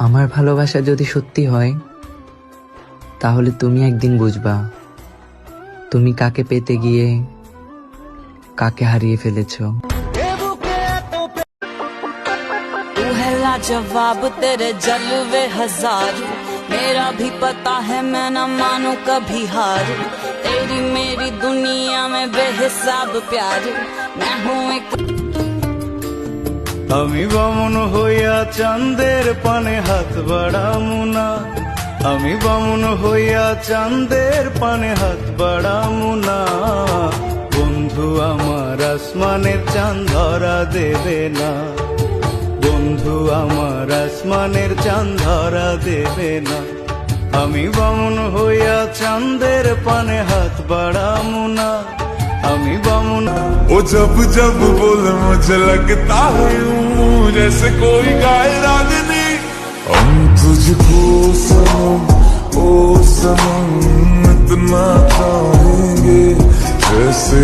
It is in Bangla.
আমার ভালোবাসা যদি সত্যি হয় তাহলে তুমি একদিন বুঝবা তুমি কাকে পেতে গিয়ে কাকে হারিয়ে ফেলেছো। तू है लाजवाब तेरे जलवे हजार, मेरा भी पता है मैं न मानू कभी हार। तेरी मेरी दुनिया में बेहिसाब प्यार, मैं हूँ एक। আমি বামন হইয়া চাঁদের পানে হাত বাড়ামু না, আমি বামন হইয়া চাঁদের পানে হাত বাড়ামু না। বন্ধু আমার আসমানের চাঁদ ধরা দেবে না, বন্ধু আমার আসমানের চাঁদ ধরা দেবে না। আমি বামন হইয়া চাঁদের পানে হাত বাড়ামু না, আমি बामुन। ओ जब जब बोले मुझे लगता है यूं जैसे कोई गाए रागनी। हम तुझको सनम ओ सनम इतना चाहेंगे जैसे